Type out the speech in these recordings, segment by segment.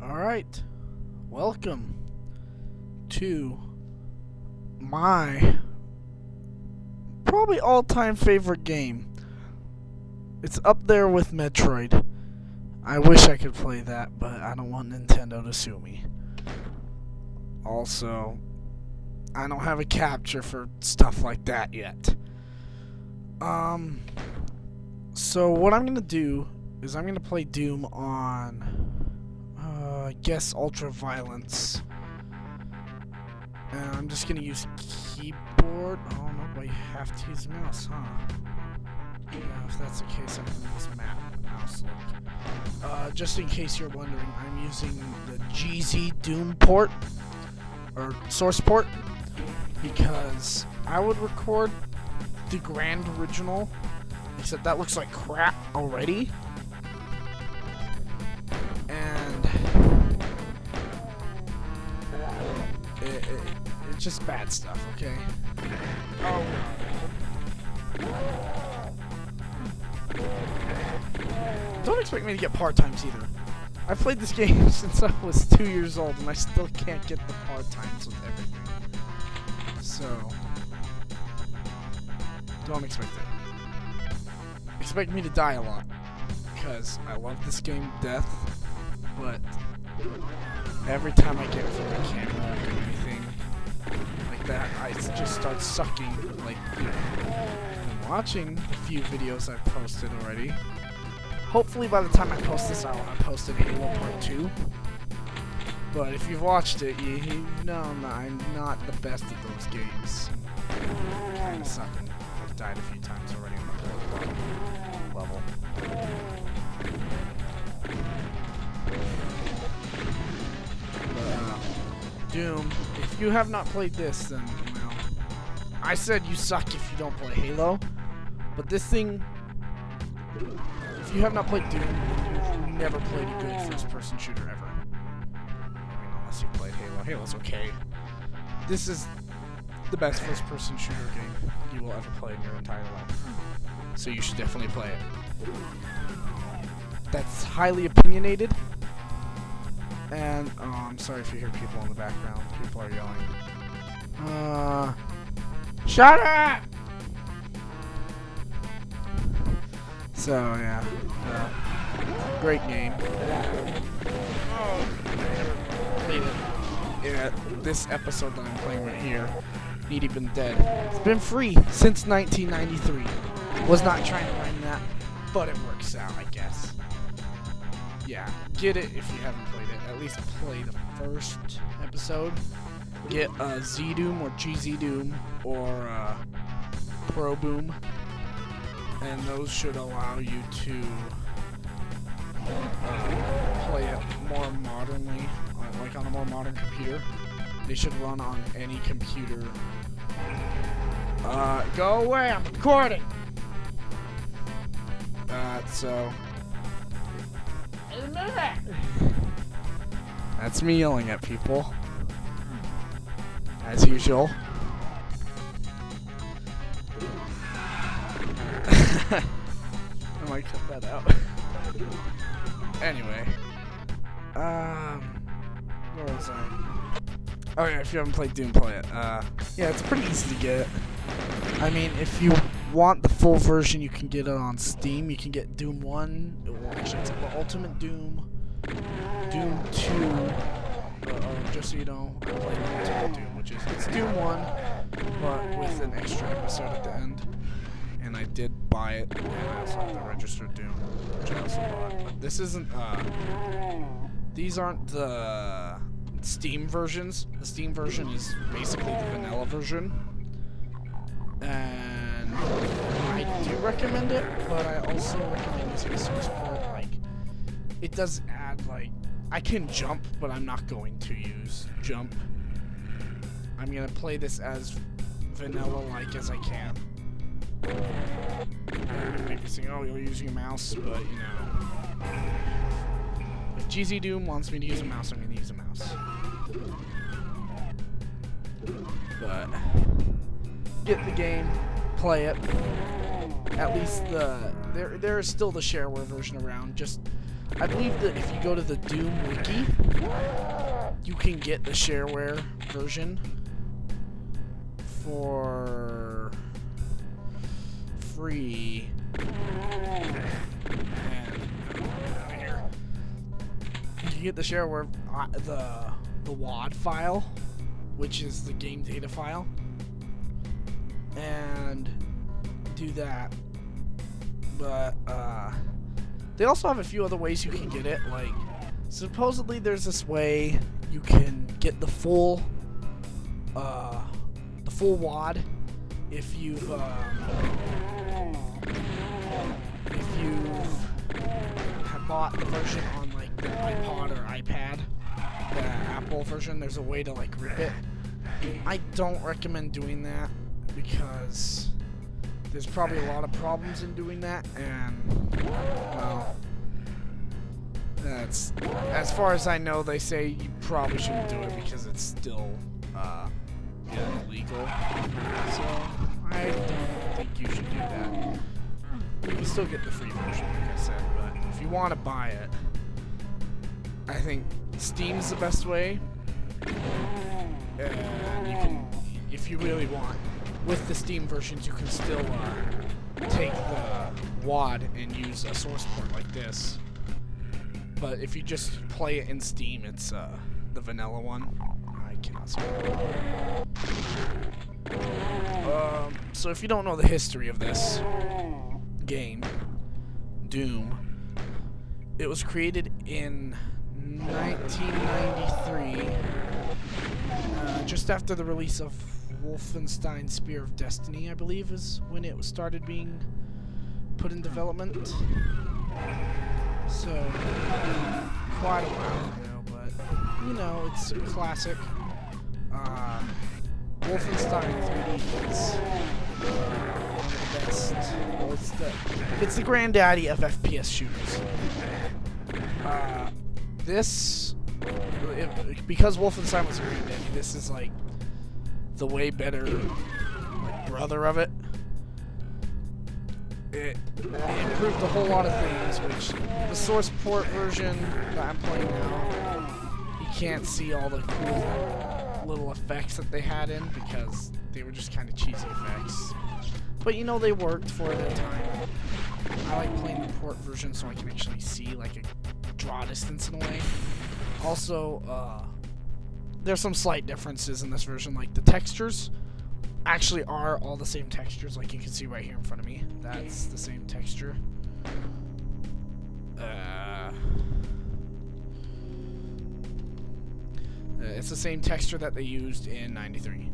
Alright, welcome to my probably all-time favorite game. It's up there with Metroid. I wish I could play that, but I don't want Nintendo to sue me. Also, I don't have a capture for stuff like that yet. So what I'm gonna do is I'm gonna play Doom on I guess ultra violence. And I'm just gonna use keyboard. Oh no, but you have to use mouse, huh? Yeah, if that's the case, I'm gonna use mouse. Just in case you're wondering, I'm using the GZ Doom port or source port because I would record the grand original, except that looks like crap already. And it's just bad stuff, okay? Oh. Don't expect me to get par times either. I've played this game since I was 2 years old and I still can't get the par times with everything. So, don't expect it. Expect me to die a lot, because I love this game to death, but every time I get in front of the camera or anything like that, I just start sucking. Like, I'm watching the few videos I've posted already. Hopefully by the time I post this, I'll have posted Halo Part 2. But if you've watched it, you know I'm not the best at those games. I'm kind of sucking. I've died a few times already on the level. Doom, if you have not played this, then, well, I said you suck if you don't play Halo, but this thing, if you have not played Doom, then you've never played a good first-person shooter ever. I mean, unless you played Halo. Halo's okay. This is the best first-person shooter game you will ever play in your entire life, so you should definitely play it. That's highly opinionated. And, oh, I'm sorry if you hear people in the background. People are yelling. Shut up! So, yeah. Great game. Oh, played it. Yeah, this episode that I'm playing right here, Needy Been Dead. It's been free since 1993. Was not trying to rhyme that, but it works out, I guess. Yeah, get it if you haven't played it. At least play the first episode. Get Z-Doom or GZ Doom or Pro Boom. And those should allow you to play it more modernly, like on a more modern computer. They should run on any computer. Go away, I'm recording! So... That's me yelling at people, as usual. I might cut that out. Anyway, where was I? Oh yeah, if you haven't played Doom, play it. Yeah, it's pretty easy to get. I mean, if you want the full version, you can get it on Steam. You can get Doom 1, well, actually it's the Ultimate Doom, Doom 2, just so you know, I played Ultimate Doom, which is, it's Doom 1, but with an extra episode at the end. And I did buy it, and I also have the registered Doom, which I also bought. But this isn't, these aren't the Steam versions. The Steam version is basically the vanilla version. And I do recommend it, but I also recommend using a source port. Like, it does add, like, I can jump, but I'm not going to use jump. I'm gonna play this as vanilla-like as I can. You may be saying, oh, you're using a mouse, but, you know, if GZ Doom wants me to use a mouse, I'm gonna use a mouse. But get the game, play it. At least there is still the shareware version around. Just I believe that if you go to the Doom wiki, you can get the shareware version for free. And here, you can get the shareware, the WAD file, which is the game data file, and do that. But they also have a few other ways you can get it. Like, supposedly there's this way you can get the full WAD if you've have bought the version on like the iPod or iPad, the Apple version. There's a way to like rip it. I don't recommend doing that because there's probably a lot of problems in doing that, and well, that's, as far as I know, they say you probably shouldn't do it because it's still illegal. So I don't think you should do that. You can still get the free version, like I said, but if you want to buy it, I think Steam's the best way. And you can, if you really want, with the Steam versions, you can still take the WAD and use a source port like this. But if you just play it in Steam, it's the vanilla one. I cannot spell. So if you don't know the history of this game, Doom, it was created in 1993, just after the release of Wolfenstein Spear of Destiny, I believe, is when it started being put in development. So, quite a while ago, but, you know, it's a classic. Wolfenstein 3D is one of the best. Well, it's the granddaddy of FPS shooters. Because Wolfenstein was a granddaddy, this is like the way better like brother of it. It improved a whole lot of things, which the source port version that I'm playing now, you can't see all the cool little effects that they had in because they were just kind of cheesy effects. But you know, they worked for their time. I like playing the port version so I can actually see like a draw distance in a way. Also, there's some slight differences in this version, like the textures actually are all the same textures, like you can see right here in front of me. That's the same texture. It's the same texture that they used in 93.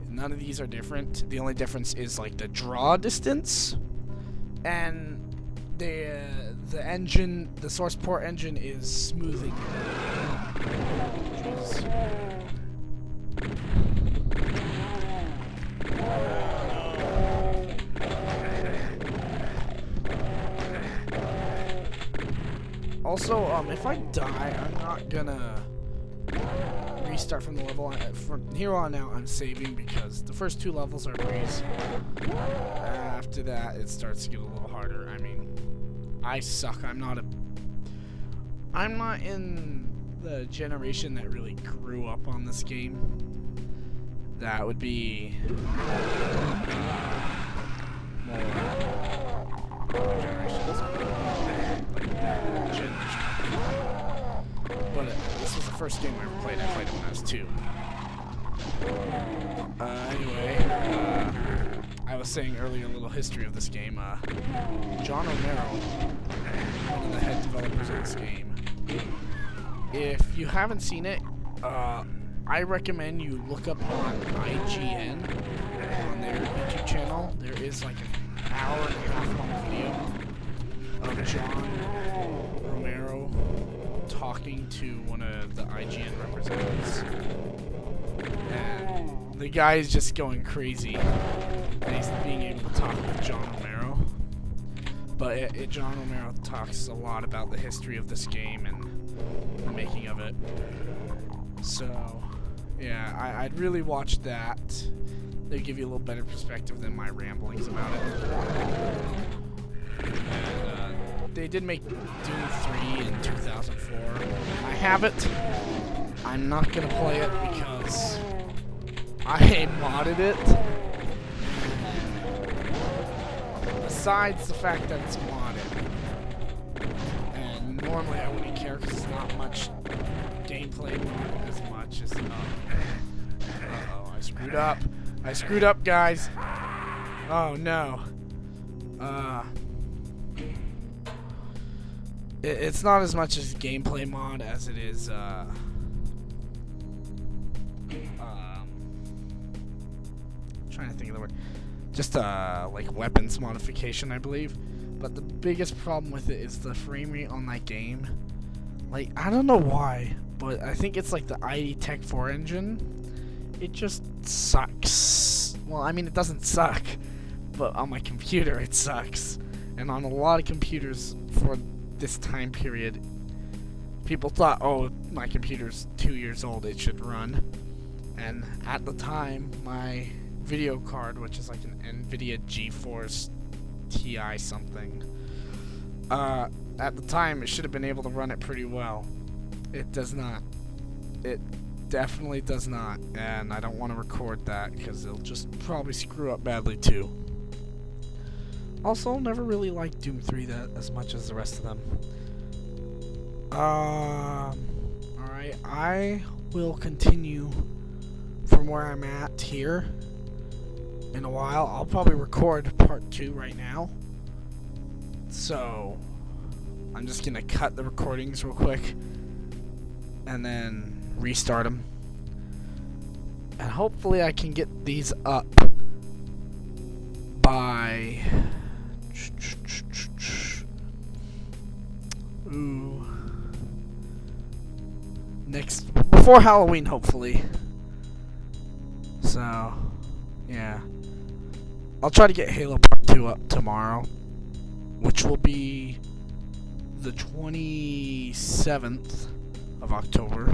None of these are different. The only difference is like the draw distance, and the engine, the source port engine is smoothing. Also, if I die, I'm not gonna restart from the level. From here on out, I'm saving because the first 2 levels are a breeze. After that, it starts to get a little harder. I mean, I suck. I'm not in the generation that really grew up on this game. That would be more generations. But this was the first game I ever played. I played it when I was 2. Anyway, I was saying earlier a little history of this game. John Romero, one of the head developers of this game. If you haven't seen it, I recommend you look up on IGN on their YouTube channel. There is like an hour and a half long video of John Romero talking to one of the IGN representatives, and the guy is just going crazy. And he's being able to talk with John Romero, but John Romero talks a lot about the history of this game and the making of it. So, yeah, I'd really watch that. They give you a little better perspective than my ramblings about it. And they did make Doom 3 in 2004. I have it. I'm not gonna play it because I modded it. Besides the fact that it's modded, and normally I wouldn't care because it's not much gameplay modded as much as uh-oh, I screwed up. I screwed up, guys. Oh no. It's not as much as gameplay mod as it is trying to think of the word. Just like weapons modification, I believe. But the biggest problem with it is the frame rate on that game. Like, I don't know why, but I think it's like the ID Tech 4 engine. It just sucks. Well, I mean, it doesn't suck, but on my computer it sucks. And on a lot of computers for this time period, people thought, oh, my computer's 2 years old, it should run. And at the time, my video card, which is like an NVIDIA GeForce TI something, at the time it should have been able to run it pretty well. It does not. It definitely does not, and I don't want to record that because it'll just probably screw up badly too. Also, never really liked Doom 3 that as much as the rest of them. Alright, I will continue from where I'm at here in a while. I'll probably record part 2 right now. So, I'm just gonna cut the recordings real quick and then restart them. And hopefully I can get these up by before Halloween, hopefully. So, yeah. I'll try to get Halo Part 2 up tomorrow, which will be the 27th of October.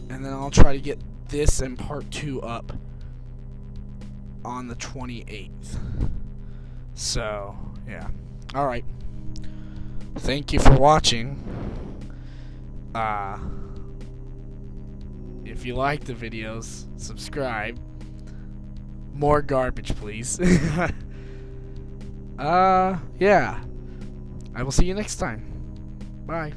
And then I'll try to get this and Part 2 up on the 28th. So, yeah. Alright. Thank you for watching. If you like the videos, subscribe. More garbage, please. Yeah. I will see you next time. Bye.